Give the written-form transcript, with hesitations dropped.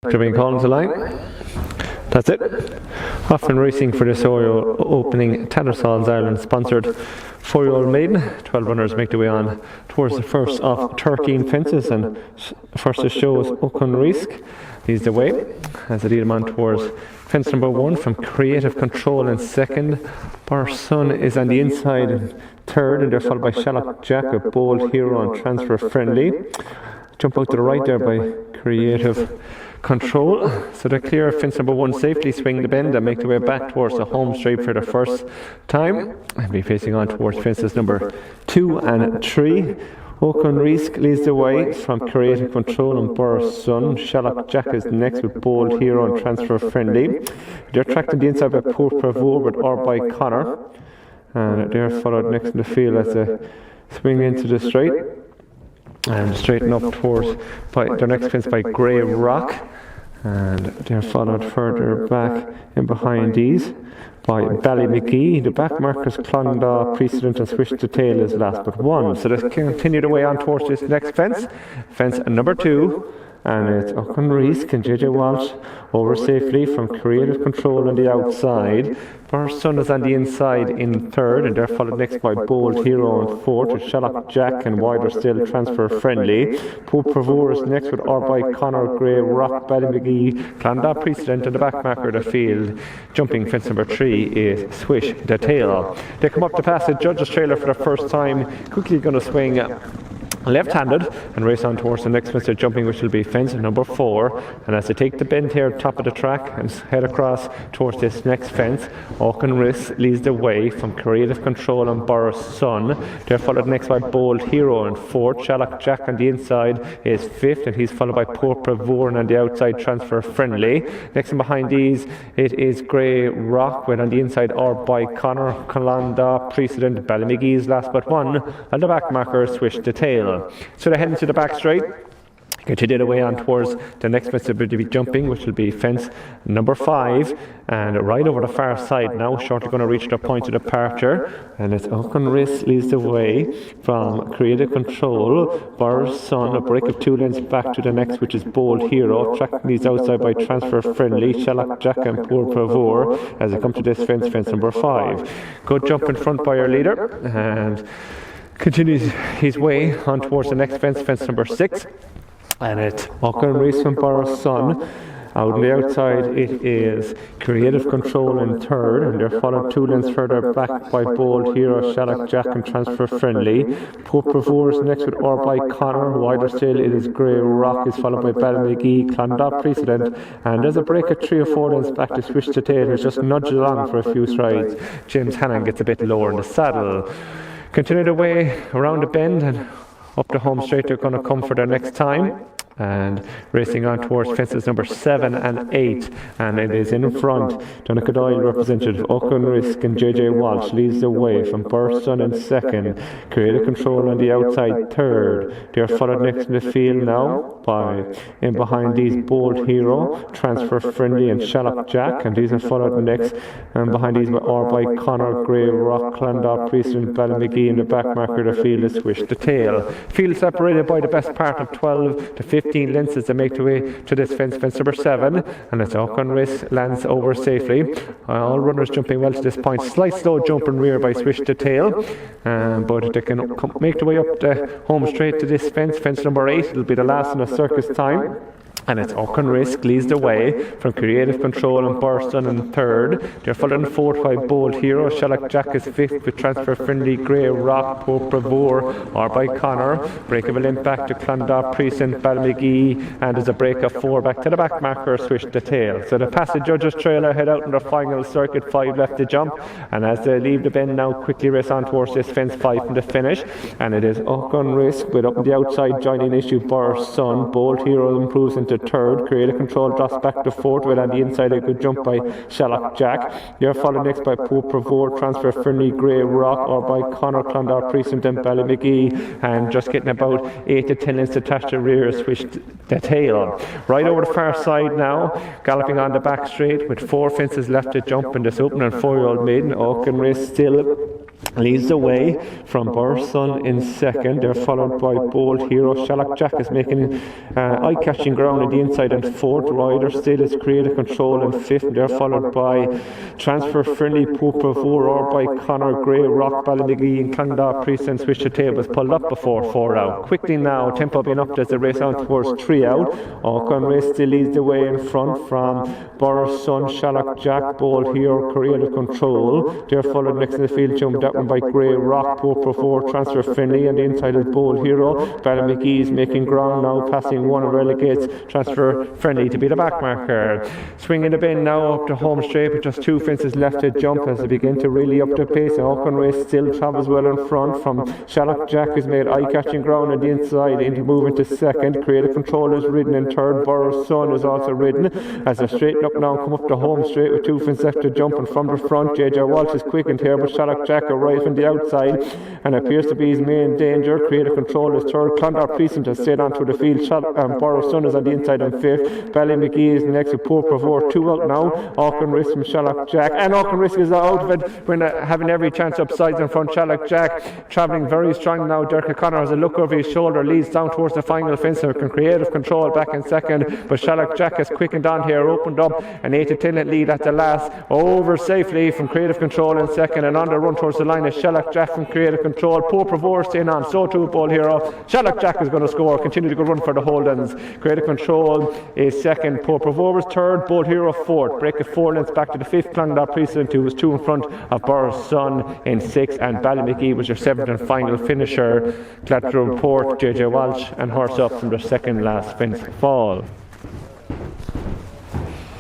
To being called into line. That's it. Off and racing for this 4yo opening Tattersalls Ireland sponsored 4yo Maiden. 12 runners make their way on towards the first of 13 fences, and first to show is Risk leads the way as they lead them on towards fence number 1 from Creative Control in second. Bar Sun is on the inside in third, and they're followed by Shallock Jack, a Bold Hero and Transfer Friendly. Jump out to the right there by Creative Control. So they're clear of fence number 1, safely swing the bend and make their way back towards the home straight for the first time. And be facing on towards fences number 2 and 3. Risk leads the way from Creative Control and Bar Sun. Shallock Jack is next with Bold Hero and Transfer Friendly. They're tracked on the inside by Poor Pravor with by Connor. And they're followed next in the field as they swing into the straight. And straighten up towards their next fence by Grey Rock, and they're followed further back in behind these by McGee. The back markers Clondaw, Precedent and Swish the Tail is last but one. So let's continue the way on towards this next fence number 2. And it's Risk and JJ Walsh over safely from Creative Control on the outside. Bar Sun is on the inside in third, and they're followed next by Bold Hero in fourth, with Shallock Jack and wider still Transfer Friendly. Poor Pravor is next with by Connor, Grey Rock, McGee, Clondaw Precedent, and the back marker of the field. Jumping fence number 3 is Swish the Tail. They come up to pass the judge's trailer for the first time, quickly going to swing left-handed and race on towards the next fence they're jumping, which will be fence number 4. And as they take the bend here top of the track and head across towards this next fence, Risk leads the way from Creative Control and Bar Sun. They're followed next by Bold Hero in 4th. Shallock Jack on the inside is 5th, and he's followed by Poor Pravor, and on the outside Transfer Friendly. Next and behind these it is Grey Rock, with on the inside by Connor, Clondaw, Precedent, McGee's last but one, and the back marker Swish the Tail. So they're heading to the back straight. Continue the way on towards the next fence to be jumping, which will be fence number 5, and right over the far side now, shortly going to reach the point of departure, and it's Risk leads the way from Creative Control. Bar Sun, a break of 2 lengths back to the next, which is Bold Hero, tracking these outside by Transfer Friendly, Shallock Jack and Poor Pravor as they come to this fence number 5. Good jump in front by our leader, and continues his way on towards the next fence number 6. And it's Risk from Bar Sun. Out on the outside it is Creative Control in third, and they're followed 2 lengths further back by Bold Hero, Shallock Jack and Transfer Friendly. Poor Pravor is next with by Connor. Wider still it is Grey Rock, is followed by McGee, Clondaw Precedent, and there's a break of 3 or 4 lengths back to Swish the Tail, who's just nudged along for a few strides. James Hannon gets a bit lower in the saddle. Continue the way around the bend and up the home straight. They're going to come for their next time, and racing on towards fences number 7 and 8, and it is in front. Donegal Doyle representative Risk and JJ Walsh leads the way from Bar Sun in second. Creative Control on the outside third. They are followed next in the field now by in behind these Bold Hero, Transfer Friendly and Shallock Jack, and these are followed next and behind these by Connor, Grey Rock, Clondaw Precedent, McGee, in the back marker of the field is Swish the Tail. Field separated by the best part of 12 to 15 lengths as they make their way to this fence number 7, and it's Risk lands over safely. All runners jumping well to this point. Slight slow jump in rear by Swish the Tail, but they can make their way up the home straight to this fence number 8. It'll be the last in the circus time. And it's Risk leads the way from Creative Control and Bar Sun in third. They're followed in fourth by Bold Hero. Shallock Jack is 5th with Transfer Friendly, Grey Rock, Poor Pravor, by Connor. Break of a limp back to Clondaw, Precedent, McGee, and there's a break of 4 back to the back marker, Swish the Tail. So the passage judges trailer head out in the final circuit, 5 left to jump, and as they leave the bend now, quickly race on towards this fence 5 from the finish, and it is Risk with up on the outside joining issue Bar Sun. Bold Hero improves into third. Creative Control drops back to 4th, with on the inside a good jump by Shallock Jack. They're followed next by Poor Pravor, Transfer Friendly, Grey Rock, by Connor, Clondaw Precedent and McGee, and just getting about 8 to 10 lengths attached to rear Swish the Tail. Right over the far side now, galloping on the back straight with 4 fences left to jump in this opening 4yo Maiden. Risk still leads the way from Burson in second. They're followed by Bold Hero. Shallock Jack is making eye-catching ground on the inside, and fourth. Rider still is Creative Control in fifth. They're followed by Transfer Friendly, Pooper or by Connor Gray, Rock Ballymcgee and Clondalk Priest, Switch the Tables pulled up before 4 out. Quickly now, tempo being up as the race on towards 3 out. Auckland Race still leads the way in front from Burson, Shallock Jack, Bold Hero, Creative Control. They're followed next in the field, jumped up by Grey Rock, Pooper 4, Transfer Friendly, and the inside is Bold Hero. Ballymcgee's making ground now, passing one and relegates Transfer Friendly to be the back marker. Swinging the bend now up to home straight with just 2 fences left to jump as they begin to really up the pace. And Auckland Race still travels well in front from Shallock Jack, has made eye-catching ground on the inside into moving to second. Creative Control is ridden in third. Burrows Sun is also ridden as they straighten up now, come up the home straight with 2 fences left to jump, and from the front JJ Walsh is quickened here, but Shallock Jack arrives from the outside and appears to be his main danger. Creative Control is third. Clondalk Priest has stayed on through the field. Burrows Sun is on the inside on fifth. Ballymcgee is next with Pooper 4, 2 out now. Auckland Risk from Shallock Jack, and Auckland Risk is out of it when having every chance upsides in front. Shallock Jack travelling very strong now. Derek O'Connor has a look over his shoulder, leads down towards the final fence. Creative Control back in second, but Shallock Jack has quickened on here, opened up an 8-10 lead at the last, over safely from Creative Control in second, and on the run towards the line is Shallock Jack from Creative Control. Poor Provor staying on, so too Bold Hero. Shallock Jack is going to score, continue to go run for the Holdens. Creative Control is second, Poor Provor is third, Bold Hero fourth. Break of 4 lengths back to the fifth. Clondalk Priest, who was 2 in front of Burrows Sun in sixth, and Ballymcgee was your seventh and final finisher. Glad to report JJ Walsh and horse up from the second last fence fall.